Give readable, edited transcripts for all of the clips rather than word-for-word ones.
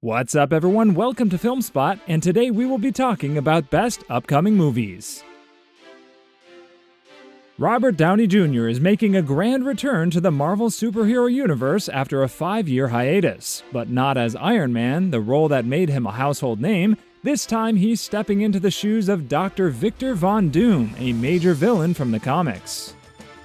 What's up, everyone? Welcome to FilmSpot, and today we will be talking about best upcoming movies. Robert Downey Jr. is making a grand return to the Marvel superhero universe after a 5-year hiatus, but not as Iron Man, the role that made him a household name. This time he's stepping into the shoes of Dr. Victor Von Doom, a major villain from the comics.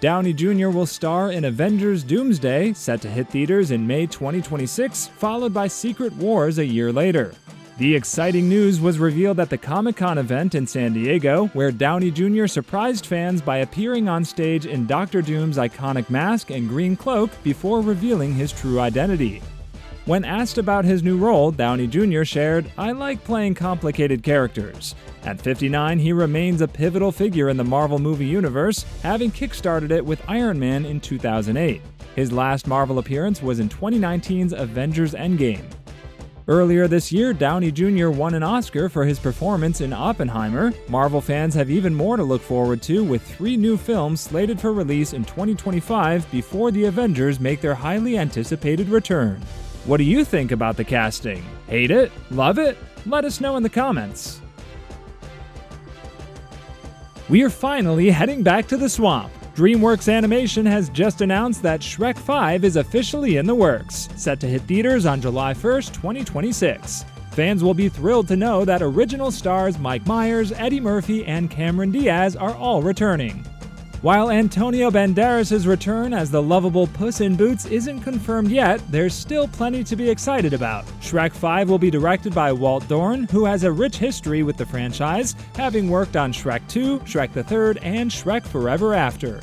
Downey Jr. will star in Avengers Doomsday, set to hit theaters in May 2026, followed by Secret Wars a year later. The exciting news was revealed at the Comic-Con event in San Diego, where Downey Jr. surprised fans by appearing on stage in Dr. Doom's iconic mask and green cloak before revealing his true identity. When asked about his new role, Downey Jr. shared, "I like playing complicated characters." At 59, he remains a pivotal figure in the Marvel movie universe, having kickstarted it with Iron Man in 2008. His last Marvel appearance was in 2019's Avengers Endgame. Earlier this year, Downey Jr. won an Oscar for his performance in Oppenheimer. Marvel fans have even more to look forward to, with 3 new films slated for release in 2025 before the Avengers make their highly anticipated return. What do you think about the casting? Hate it? Love it? Let us know in the comments. We are finally heading back to the swamp. DreamWorks Animation has just announced that Shrek 5 is officially in the works, set to hit theaters on July 1st, 2026. Fans will be thrilled to know that original stars Mike Myers, Eddie Murphy, and Cameron Diaz are all returning. While Antonio Banderas' return as the lovable Puss in Boots isn't confirmed yet, there's still plenty to be excited about. Shrek 5 will be directed by Walt Dorn, who has a rich history with the franchise, having worked on Shrek 2, Shrek the Third, and Shrek Forever After.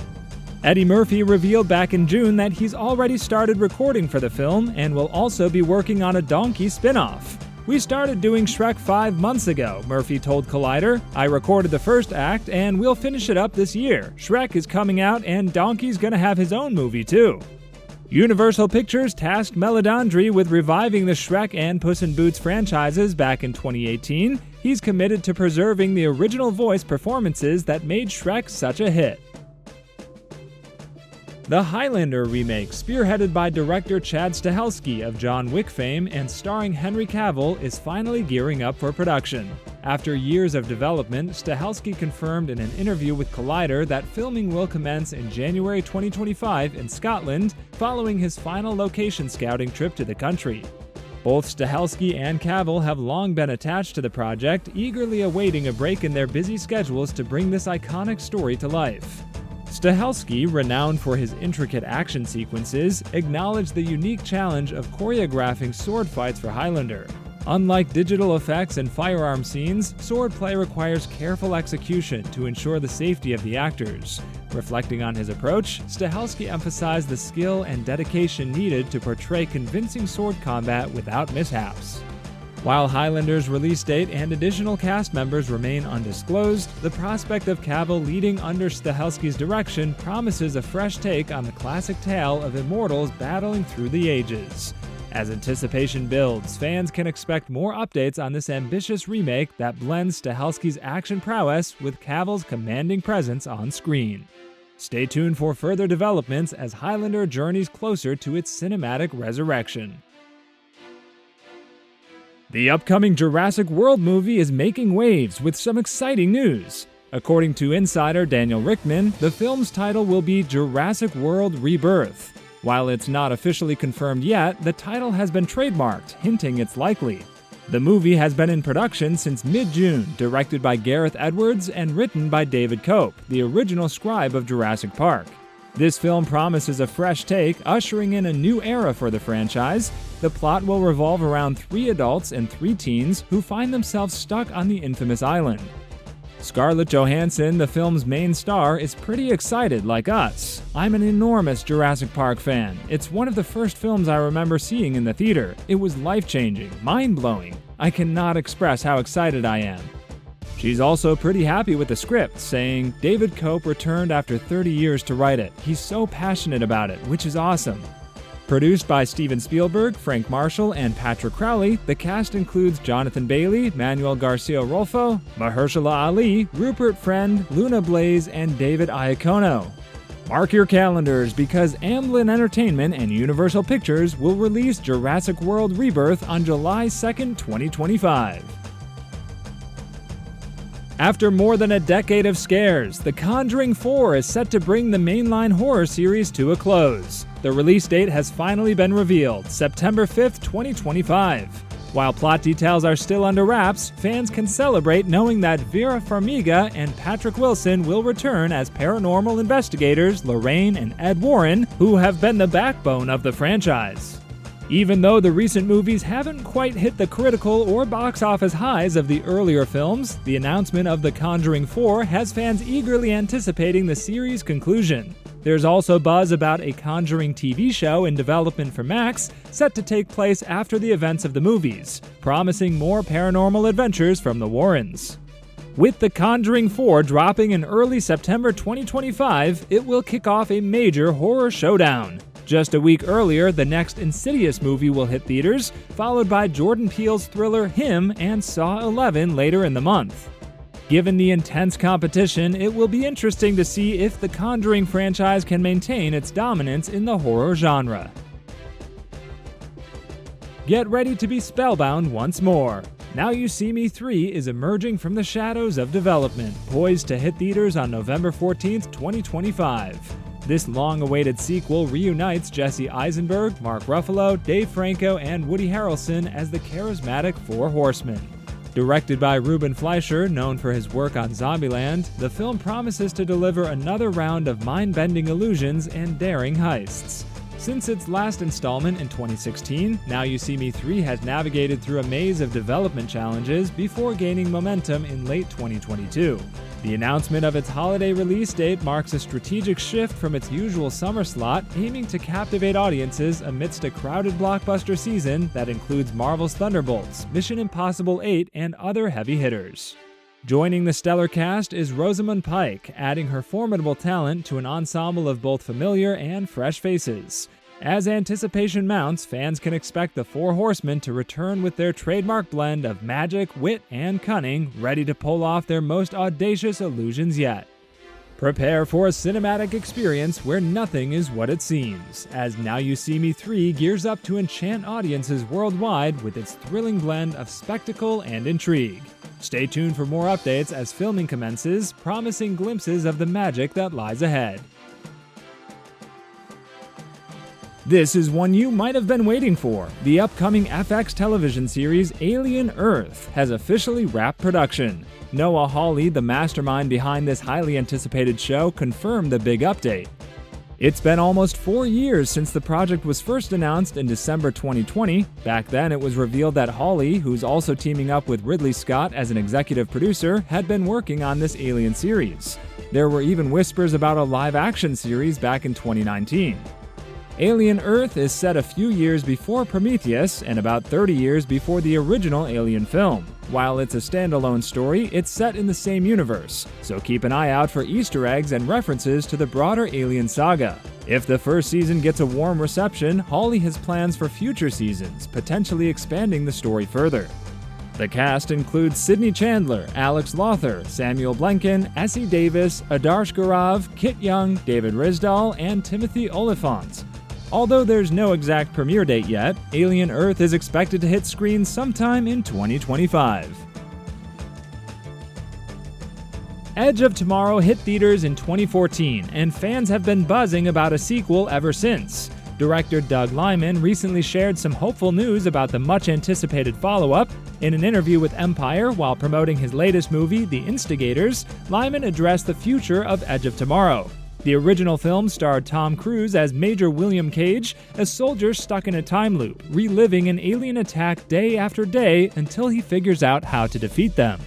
Eddie Murphy revealed back in June that he's already started recording for the film and will also be working on a Donkey spin-off. "We started doing Shrek 5 months ago," Murphy told Collider. "I recorded the first act and we'll finish it up this year. Shrek is coming out and Donkey's gonna have his own movie too." Universal Pictures tasked Meledandri with reviving the Shrek and Puss in Boots franchises back in 2018. He's committed to preserving the original voice performances that made Shrek such a hit. The Highlander remake, spearheaded by director Chad Stahelski of John Wick fame and starring Henry Cavill, is finally gearing up for production. After years of development, Stahelski confirmed in an interview with Collider that filming will commence in January 2025 in Scotland, following his final location scouting trip to the country. Both Stahelski and Cavill have long been attached to the project, eagerly awaiting a break in their busy schedules to bring this iconic story to life. Stahelski, renowned for his intricate action sequences, acknowledged the unique challenge of choreographing sword fights for Highlander. Unlike digital effects and firearm scenes, swordplay requires careful execution to ensure the safety of the actors. Reflecting on his approach, Stahelski emphasized the skill and dedication needed to portray convincing sword combat without mishaps. While Highlander's release date and additional cast members remain undisclosed, the prospect of Cavill leading under Stahelski's direction promises a fresh take on the classic tale of immortals battling through the ages. As anticipation builds, fans can expect more updates on this ambitious remake that blends Stahelski's action prowess with Cavill's commanding presence on screen. Stay tuned for further developments as Highlander journeys closer to its cinematic resurrection. The upcoming Jurassic World movie is making waves with some exciting news. According to insider Daniel Richtman, the film's title will be Jurassic World Rebirth. While it's not officially confirmed yet, the title has been trademarked, hinting it's likely. The movie has been in production since mid-June, directed by Gareth Edwards and written by David Cope, the original scribe of Jurassic Park. This film promises a fresh take, ushering in a new era for the franchise. The plot will revolve around 3 adults and 3 teens who find themselves stuck on the infamous island. Scarlett Johansson, the film's main star, is pretty excited like us. "I'm an enormous Jurassic Park fan. It's one of the first films I remember seeing in the theater. It was life-changing, mind-blowing. I cannot express how excited I am." She's also pretty happy with the script, saying, "David Cope returned after 30 years to write it. He's so passionate about it, which is awesome." Produced by Steven Spielberg, Frank Marshall, and Patrick Crowley, the cast includes Jonathan Bailey, Manuel Garcia-Rolfo, Mahershala Ali, Rupert Friend, Luna Blaze, and David Iacono. Mark your calendars because Amblin Entertainment and Universal Pictures will release Jurassic World Rebirth on July 2nd, 2025. After more than a decade of scares, The Conjuring 4 is set to bring the mainline horror series to a close. The release date has finally been revealed, September 5th, 2025. While plot details are still under wraps, fans can celebrate knowing that Vera Farmiga and Patrick Wilson will return as paranormal investigators Lorraine and Ed Warren, who have been the backbone of the franchise. Even though the recent movies haven't quite hit the critical or box office highs of the earlier films, the announcement of The Conjuring 4 has fans eagerly anticipating the series' conclusion. There's also buzz about a Conjuring TV show in development for Max, set to take place after the events of the movies, promising more paranormal adventures from the Warrens. With The Conjuring 4 dropping in early September 2025, it will kick off a major horror showdown. Just a week earlier, the next Insidious movie will hit theaters, followed by Jordan Peele's thriller Him and Saw 11 later in the month. Given the intense competition, it will be interesting to see if the Conjuring franchise can maintain its dominance in the horror genre. Get ready to be spellbound once more. Now You See Me 3 is emerging from the shadows of development, poised to hit theaters on November 14th, 2025. This long-awaited sequel reunites Jesse Eisenberg, Mark Ruffalo, Dave Franco, and Woody Harrelson as the charismatic Four Horsemen. Directed by Ruben Fleischer, known for his work on Zombieland, the film promises to deliver another round of mind-bending illusions and daring heists. Since its last installment in 2016, Now You See Me 3 has navigated through a maze of development challenges before gaining momentum in late 2022. The announcement of its holiday release date marks a strategic shift from its usual summer slot, aiming to captivate audiences amidst a crowded blockbuster season that includes Marvel's Thunderbolts, Mission Impossible 8, and other heavy hitters. Joining the stellar cast is Rosamund Pike, adding her formidable talent to an ensemble of both familiar and fresh faces. As anticipation mounts, fans can expect the Four Horsemen to return with their trademark blend of magic, wit, and cunning, ready to pull off their most audacious illusions yet. Prepare for a cinematic experience where nothing is what it seems, as Now You See Me 3 gears up to enchant audiences worldwide with its thrilling blend of spectacle and intrigue. Stay tuned for more updates as filming commences, promising glimpses of the magic that lies ahead. This is one you might have been waiting for. The upcoming FX television series Alien Earth has officially wrapped production. Noah Hawley, the mastermind behind this highly anticipated show, confirmed the big update. It's been almost 4 years since the project was first announced in December 2020. Back then, it was revealed that Hawley, who's also teaming up with Ridley Scott as an executive producer, had been working on this Alien series. There were even whispers about a live-action series back in 2019. Alien Earth is set a few years before Prometheus and about 30 years before the original Alien film. While it's a standalone story, it's set in the same universe, so keep an eye out for Easter eggs and references to the broader Alien saga. If the first season gets a warm reception, Hawley has plans for future seasons, potentially expanding the story further. The cast includes Sidney Chandler, Alex Lothar, Samuel Blenken, Essie Davis, Adarsh Gaurav, Kit Young, David Risdall, and Timothy Olyphant. Although there's no exact premiere date yet, Alien Earth is expected to hit screens sometime in 2025. Edge of Tomorrow hit theaters in 2014, and fans have been buzzing about a sequel ever since. Director Doug Liman recently shared some hopeful news about the much-anticipated follow-up. In an interview with Empire while promoting his latest movie, The Instigators, Liman addressed the future of Edge of Tomorrow. The original film starred Tom Cruise as Major William Cage, a soldier stuck in a time loop, reliving an alien attack day after day until he figures out how to defeat them.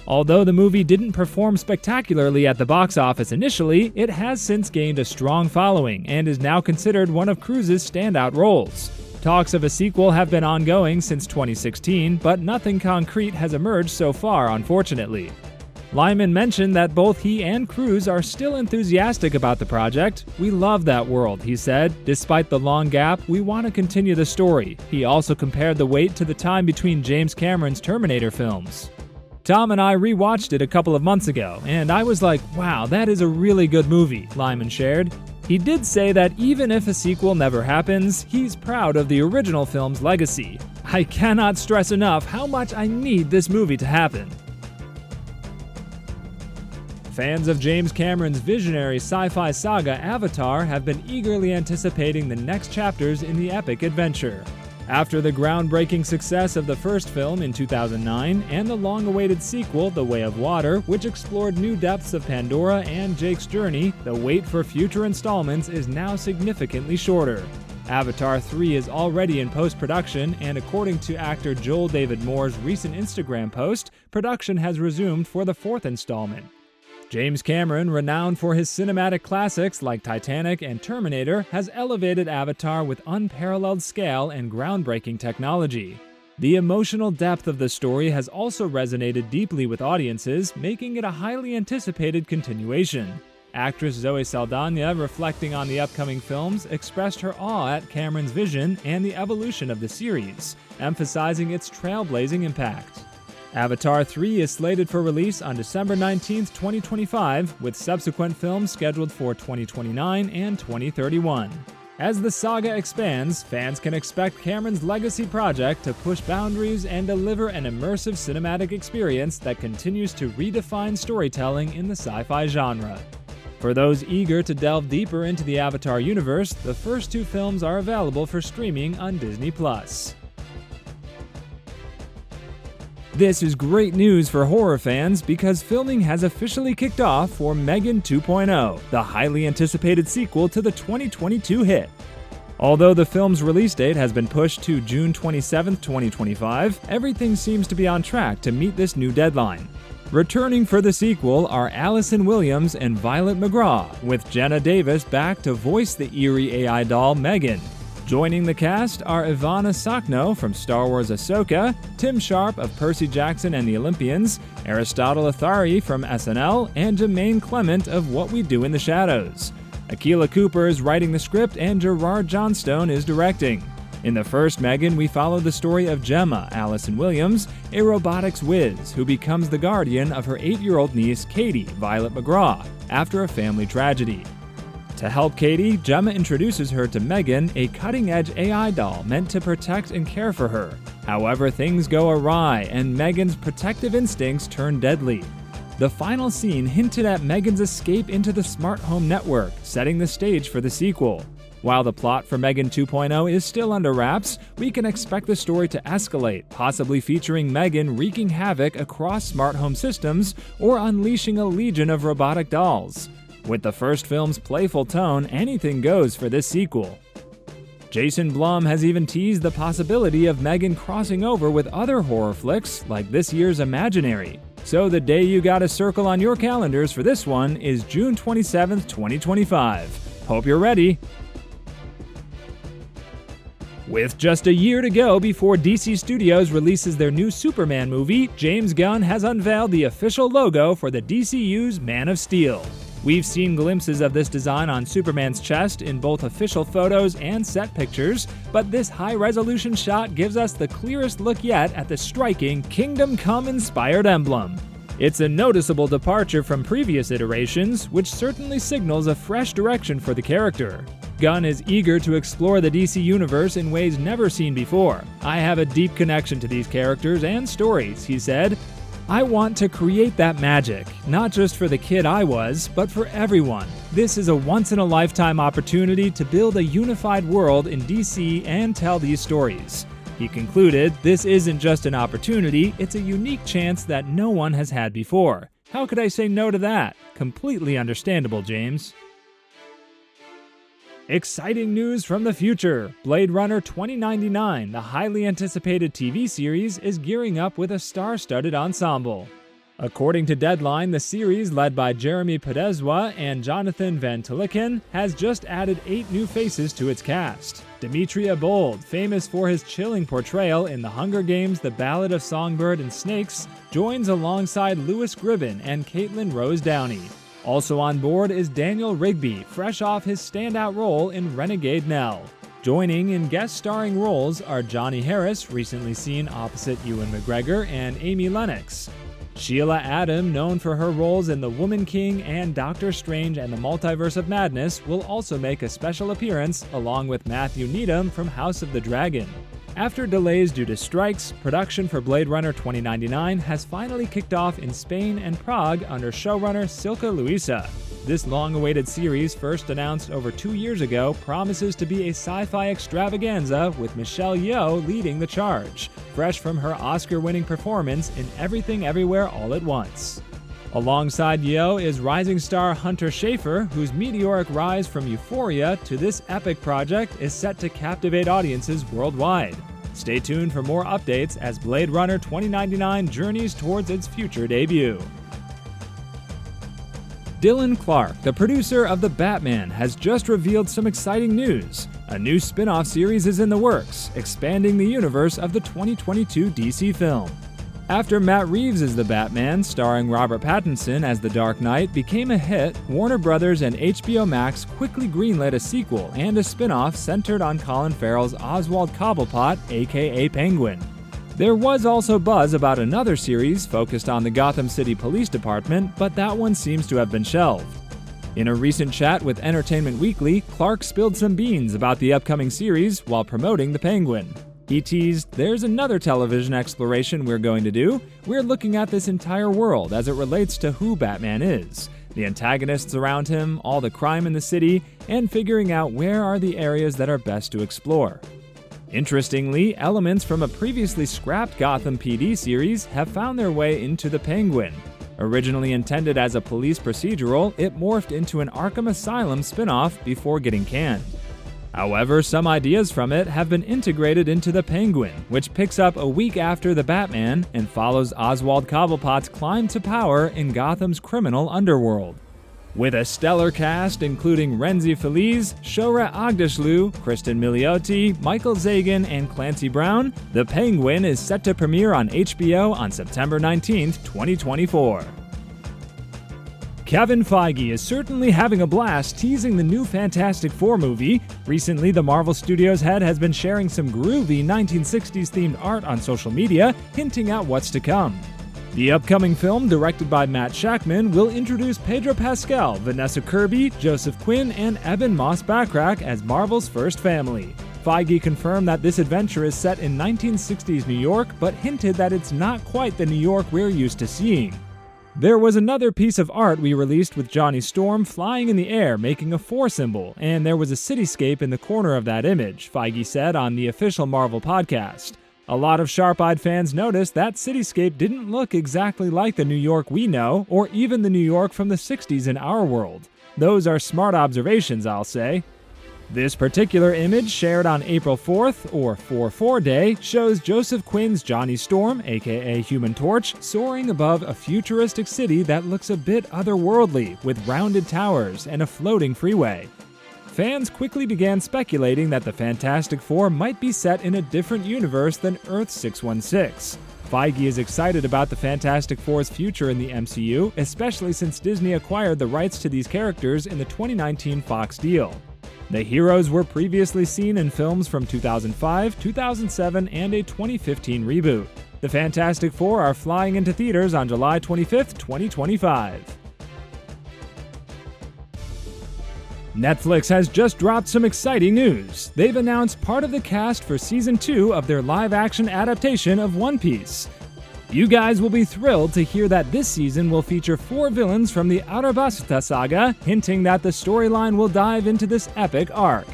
Although the movie didn't perform spectacularly at the box office initially, it has since gained a strong following and is now considered one of Cruise's standout roles. Talks of a sequel have been ongoing since 2016, but nothing concrete has emerged so far, unfortunately. Liman mentioned that both he and Cruise are still enthusiastic about the project. "We love that world," he said. "Despite the long gap, we want to continue the story." He also compared the wait to the time between James Cameron's Terminator films. Tom and I rewatched it a couple of months ago, and I was like, wow, that is a really good movie, Lyman shared. He did say that even if a sequel never happens, he's proud of the original film's legacy. I cannot stress enough how much I need this movie to happen. Fans of James Cameron's visionary sci-fi saga Avatar have been eagerly anticipating the next chapters in the epic adventure. After the groundbreaking success of the first film in 2009 and the long-awaited sequel, The Way of Water, which explored new depths of Pandora and Jake's journey, the wait for future installments is now significantly shorter. Avatar 3 is already in post-production, and according to actor Joel David Moore's recent Instagram post, production has resumed for the fourth installment. James Cameron, renowned for his cinematic classics like Titanic and Terminator, has elevated Avatar with unparalleled scale and groundbreaking technology. The emotional depth of the story has also resonated deeply with audiences, making it a highly anticipated continuation. Actress Zoe Saldana, reflecting on the upcoming films, expressed her awe at Cameron's vision and the evolution of the series, emphasizing its trailblazing impact. Avatar 3 is slated for release on December 19, 2025, with subsequent films scheduled for 2029 and 2031. As the saga expands, fans can expect Cameron's legacy project to push boundaries and deliver an immersive cinematic experience that continues to redefine storytelling in the sci-fi genre. For those eager to delve deeper into the Avatar universe, the first two films are available for streaming on Disney+. This is great news for horror fans because filming has officially kicked off for Megan 2.0, the highly anticipated sequel to the 2022 hit. Although the film's release date has been pushed to June 27, 2025, everything seems to be on track to meet this new deadline. Returning for the sequel are Allison Williams and Violet McGraw, with Jenna Davis back to voice the eerie AI doll Megan. Joining the cast are Ivana Sakno from Star Wars Ahsoka, Tim Sharp of Percy Jackson and the Olympians, Aristotle Athari from SNL, and Jermaine Clement of What We Do in the Shadows. Akilah Cooper is writing the script and Gerard Johnstone is directing. In the first Megan, we follow the story of Gemma, Allison Williams, a robotics whiz who becomes the guardian of her 8-year-old niece, Katie, Violet McGraw, after a family tragedy. To help Katie, Gemma introduces her to Megan, a cutting-edge AI doll meant to protect and care for her. However, things go awry, and Megan's protective instincts turn deadly. The final scene hinted at Megan's escape into the smart home network, setting the stage for the sequel. While the plot for Megan 2.0 is still under wraps, we can expect the story to escalate, possibly featuring Megan wreaking havoc across smart home systems or unleashing a legion of robotic dolls. With the first film's playful tone, anything goes for this sequel. Jason Blum has even teased the possibility of Megan crossing over with other horror flicks like this year's Imaginary. So the day you gotta circle on your calendars for this one is June 27, 2025. Hope you're ready! With just a year to go before DC Studios releases their new Superman movie, James Gunn has unveiled the official logo for the DCU's Man of Steel. We've seen glimpses of this design on Superman's chest in both official photos and set pictures, but this high-resolution shot gives us the clearest look yet at the striking Kingdom Come-inspired emblem. It's a noticeable departure from previous iterations, which certainly signals a fresh direction for the character. Gunn is eager to explore the DC universe in ways never seen before. "I have a deep connection to these characters and stories," he said. "I want to create that magic, not just for the kid I was, but for everyone. This is a once-in-a-lifetime opportunity to build a unified world in DC and tell these stories." He concluded, "This isn't just an opportunity, it's a unique chance that no one has had before. How could I say no to that? Completely understandable, James." Exciting news from the future! Blade Runner 2099, the highly anticipated TV series, is gearing up with a star-studded ensemble. According to Deadline, the series, led by Jeremy Podeswa and Jonathan Van Tilliken, has just added 8 new faces to its cast. Demetria Bold, famous for his chilling portrayal in The Hunger Games: The Ballad of Songbird and Snakes, joins alongside Louis Gribben and Caitlin Rose Downey. Also on board is Daniel Rigby, fresh off his standout role in Renegade Nell. Joining in guest starring roles are Johnny Harris, recently seen opposite Ewan McGregor, and Amy Lennox. Sheila Adam, known for her roles in The Woman King and Doctor Strange and the Multiverse of Madness, will also make a special appearance, along with Matthew Needham from House of the Dragon. After delays due to strikes, production for Blade Runner 2099 has finally kicked off in Spain and Prague under showrunner Silke Luisa. This long-awaited series, first announced over 2 years ago, promises to be a sci-fi extravaganza with Michelle Yeoh leading the charge, fresh from her Oscar-winning performance in Everything Everywhere All at Once. Alongside Yeoh is rising star Hunter Schafer, whose meteoric rise from Euphoria to this epic project is set to captivate audiences worldwide. Stay tuned for more updates as Blade Runner 2099 journeys towards its future debut. Dylan Clark, the producer of The Batman, has just revealed some exciting news. A new spin-off series is in the works, expanding the universe of the 2022 DC film. After Matt Reeves' The Batman, starring Robert Pattinson as the Dark Knight, became a hit, Warner Bros. And HBO Max quickly greenlit a sequel and a spin-off centered on Colin Farrell's Oswald Cobblepot, aka Penguin. There was also buzz about another series focused on the Gotham City Police Department, but that one seems to have been shelved. In a recent chat with Entertainment Weekly, Clark spilled some beans about the upcoming series while promoting the Penguin. He teased, "There's another television exploration we're going to do. We're looking at this entire world as it relates to who Batman is, the antagonists around him, all the crime in the city, and figuring out where are the areas that are best to explore." Interestingly, elements from a previously scrapped Gotham PD series have found their way into The Penguin. Originally intended as a police procedural, it morphed into an Arkham Asylum spin-off before getting canned. However, some ideas from it have been integrated into The Penguin, which picks up a week after The Batman and follows Oswald Cobblepot's climb to power in Gotham's criminal underworld. With a stellar cast including Renzi Feliz, Shohreh Aghdashloo, Kristen Milioti, Michael Zagan, and Clancy Brown, The Penguin is set to premiere on HBO on September 19, 2024. Kevin Feige is certainly having a blast teasing the new Fantastic Four movie. Recently, the Marvel Studios head has been sharing some groovy 1960s-themed art on social media, hinting at what's to come. The upcoming film, directed by Matt Shakman, will introduce Pedro Pascal, Vanessa Kirby, Joseph Quinn, and Eben Moss-Backrack as Marvel's first family. Feige confirmed that this adventure is set in 1960s New York, but hinted that it's not quite the New York we're used to seeing. There was another piece of art we released with Johnny Storm flying in the air making a 4 symbol, and there was a cityscape in the corner of that image, Feige said on the official Marvel podcast. A lot of sharp-eyed fans noticed that cityscape didn't look exactly like the New York we know, or even the New York from the 60s in our world. Those are smart observations, I'll say. This particular image, shared on April 4th, or 4/4 Day, shows Joseph Quinn's Johnny Storm, aka Human Torch, soaring above a futuristic city that looks a bit otherworldly, with rounded towers and a floating freeway. Fans quickly began speculating that the Fantastic Four might be set in a different universe than Earth 616. Feige is excited about the Fantastic Four's future in the MCU, especially since Disney acquired the rights to these characters in the 2019 Fox deal. The heroes were previously seen in films from 2005, 2007, and a 2015 reboot. The Fantastic Four are flying into theaters on July 25, 2025. Netflix has just dropped some exciting news. They've announced part of the cast for Season 2 of their live-action adaptation of One Piece. You guys will be thrilled to hear that this season will feature 4 villains from the Arabasta saga, hinting that the storyline will dive into this epic arc.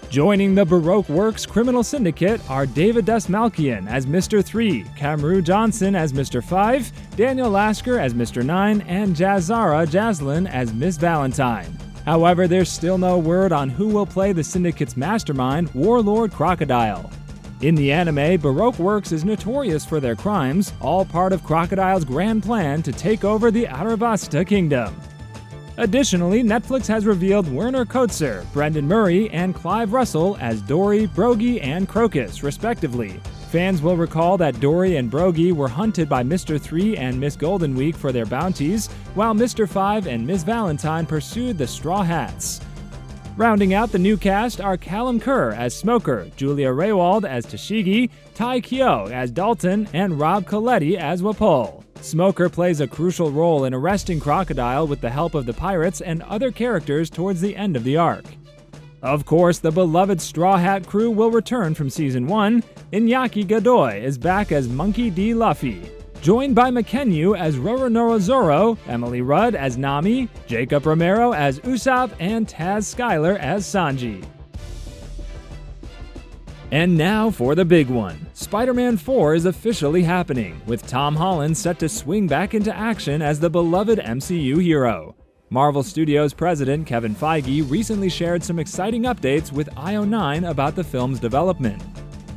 Joining the Baroque Works criminal syndicate are David Dastmalchian as Mr. 3, Camrou Johnson as Mr. 5, Daniel Lasker as Mr. 9, and Jazara Jaslin as Miss Valentine. However, there's still no word on who will play the syndicate's mastermind, Warlord Crocodile. In the anime, Baroque Works is notorious for their crimes, all part of Crocodile's grand plan to take over the Arabasta Kingdom. Additionally, Netflix has revealed Werner Kotzer, Brendan Murray, and Clive Russell as Dory, Brogy, and Crocus, respectively. Fans will recall that Dory and Brogy were hunted by Mr. 3 and Miss Golden Week for their bounties, while Mr. 5 and Miss Valentine pursued the Straw Hats. Rounding out the new cast are Callum Kerr as Smoker, Julia Raywald as Tashigi, Tai Kyo as Dalton, and Rob Coletti as Wapol. Smoker plays a crucial role in arresting Crocodile with the help of the pirates and other characters towards the end of the arc. Of course, the beloved Straw Hat crew will return from Season 1. Iñaki Godoy is back as Monkey D. Luffy, joined by Makenyu as Roronoa Zoro, Emily Rudd as Nami, Jacob Romero as Usopp, and Taz Skylar as Sanji. And now for the big one. Spider-Man 4 is officially happening, with Tom Holland set to swing back into action as the beloved MCU hero. Marvel Studios president Kevin Feige recently shared some exciting updates with IO9 about the film's development.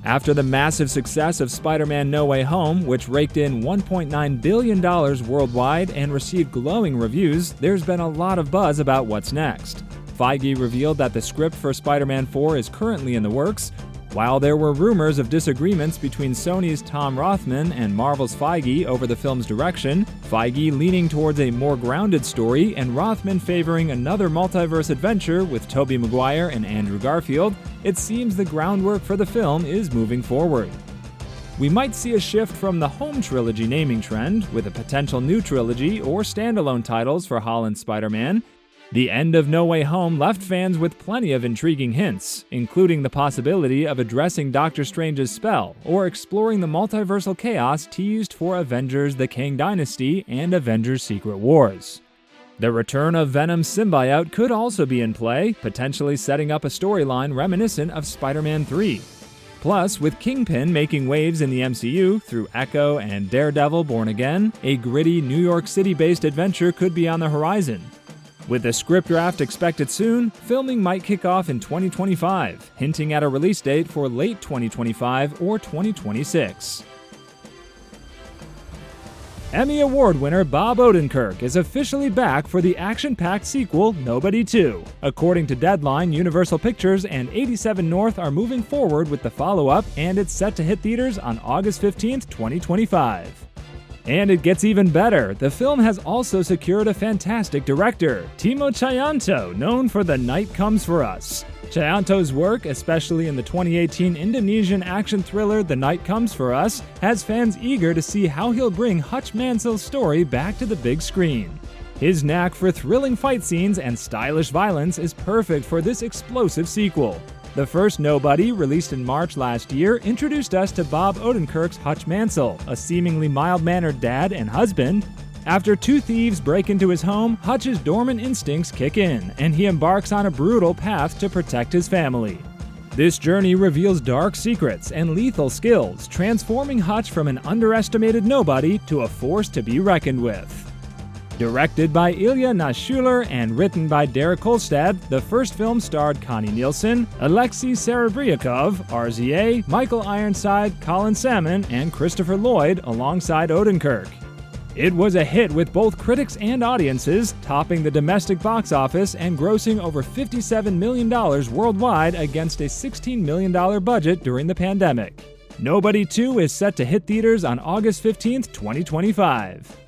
After the massive success of Spider-Man No Way Home, which raked in $1.9 billion worldwide and received glowing reviews, there's been a lot of buzz about what's next. Feige revealed that the script for Spider-Man 4 is currently in the works. While there were rumors of disagreements between Sony's Tom Rothman and Marvel's Feige over the film's direction, Feige leaning towards a more grounded story and Rothman favoring another multiverse adventure with Tobey Maguire and Andrew Garfield, it seems the groundwork for the film is moving forward. We might see a shift from the Home Trilogy naming trend, with a potential new trilogy or standalone titles for Holland's Spider-Man. The end of No Way Home left fans with plenty of intriguing hints, including the possibility of addressing Doctor Strange's spell or exploring the multiversal chaos teased for Avengers: The Kang Dynasty and Avengers: Secret Wars. The return of Venom's symbiote could also be in play, potentially setting up a storyline reminiscent of Spider-Man 3. Plus, with Kingpin making waves in the MCU through Echo and Daredevil Born Again, a gritty New York City-based adventure could be on the horizon. With the script draft expected soon, filming might kick off in 2025, hinting at a release date for late 2025 or 2026. Emmy Award winner Bob Odenkirk is officially back for the action-packed sequel Nobody 2. According to Deadline, Universal Pictures and 87 North are moving forward with the follow-up, and it's set to hit theaters on August 15, 2025. And it gets even better. The film has also secured a fantastic director, Timo Tjahjanto, known for The Night Comes for Us. Tjahjanto's work, especially in the 2018 Indonesian action thriller The Night Comes for Us, has fans eager to see how he'll bring Hutch Mansell's story back to the big screen. His knack for thrilling fight scenes and stylish violence is perfect for this explosive sequel. The first Nobody, released in March last year, introduced us to Bob Odenkirk's Hutch Mansell, a seemingly mild-mannered dad and husband. After two thieves break into his home, Hutch's dormant instincts kick in, and he embarks on a brutal path to protect his family. This journey reveals dark secrets and lethal skills, transforming Hutch from an underestimated nobody to a force to be reckoned with. Directed by Ilya Naishuller and written by Derek Kolstad, the first film starred Connie Nielsen, Alexei Serebryakov, RZA, Michael Ironside, Colin Salmon, and Christopher Lloyd alongside Odenkirk. It was a hit with both critics and audiences, topping the domestic box office and grossing over $57 million worldwide against a $16 million budget during the pandemic. Nobody 2 is set to hit theaters on August 15, 2025.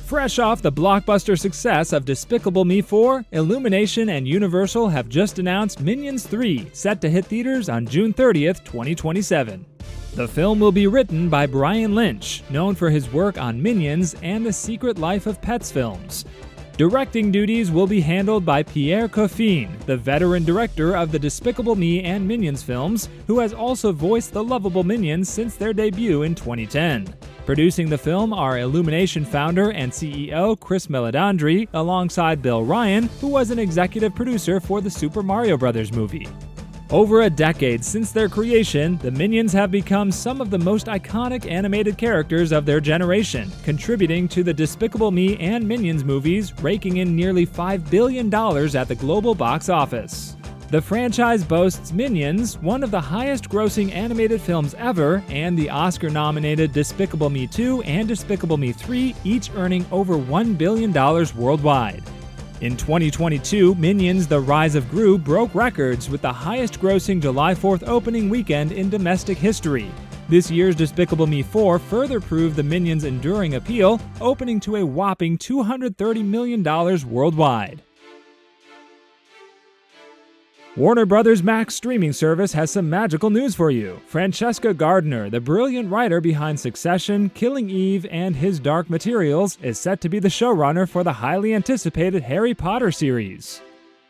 Fresh off the blockbuster success of Despicable Me 4, Illumination and Universal have just announced Minions 3, set to hit theaters on June 30th, 2027. The film will be written by Brian Lynch, known for his work on Minions and the Secret Life of Pets films. Directing duties will be handled by Pierre Coffin, the veteran director of the Despicable Me and Minions films, who has also voiced the lovable Minions since their debut in 2010. Producing the film are Illumination founder and CEO Chris Meledandri, alongside Bill Ryan, who was an executive producer for the Super Mario Bros. Movie. Over a decade since their creation, the Minions have become some of the most iconic animated characters of their generation, contributing to the Despicable Me and Minions movies, raking in nearly $5 billion at the global box office. The franchise boasts Minions, one of the highest-grossing animated films ever, and the Oscar-nominated Despicable Me 2 and Despicable Me 3, each earning over $1 billion worldwide. In 2022, Minions: The Rise of Gru broke records with the highest-grossing July 4th opening weekend in domestic history. This year's Despicable Me 4 further proved the Minions' enduring appeal, opening to a whopping $230 million worldwide. Warner Bros. Max streaming service has some magical news for you. Francesca Gardner, the brilliant writer behind Succession, Killing Eve, and His Dark Materials, is set to be the showrunner for the highly anticipated Harry Potter series.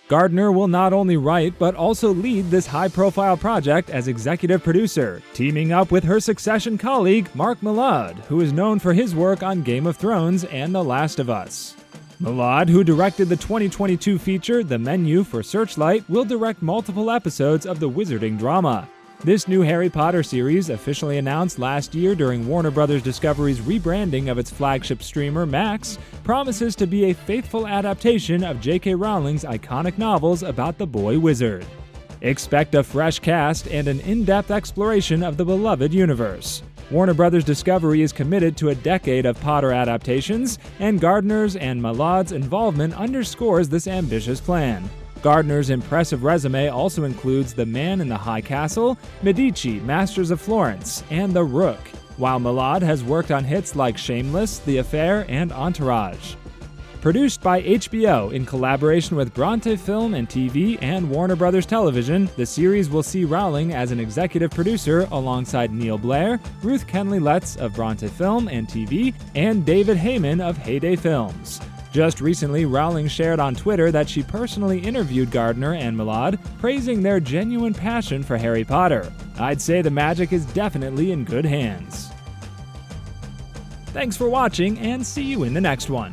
Gardner will not only write but also lead this high-profile project as executive producer, teaming up with her Succession colleague Mark Mylod, who is known for his work on Game of Thrones and The Last of Us. Mylod, who directed the 2022 feature The Menu for Searchlight, will direct multiple episodes of the wizarding drama. This new Harry Potter series, officially announced last year during Warner Bros. Discovery's rebranding of its flagship streamer, Max, promises to be a faithful adaptation of J.K. Rowling's iconic novels about the boy wizard. Expect a fresh cast and an in-depth exploration of the beloved universe. Warner Bros. Discovery is committed to a decade of Potter adaptations, and Gardner's and Mylod's involvement underscores this ambitious plan. Gardner's impressive resume also includes The Man in the High Castle, Medici, Masters of Florence, and The Rook, while Mylod has worked on hits like Shameless, The Affair, and Entourage. Produced by HBO in collaboration with Bronte Film and TV and Warner Bros. Television, the series will see Rowling as an executive producer alongside Neil Blair, Ruth Kenley-Letts of Bronte Film and TV, and David Heyman of Heyday Films. Just recently, Rowling shared on Twitter that she personally interviewed Gardner and Mylod, praising their genuine passion for Harry Potter. I'd say the magic is definitely in good hands. Thanks for watching, and see you in the next one.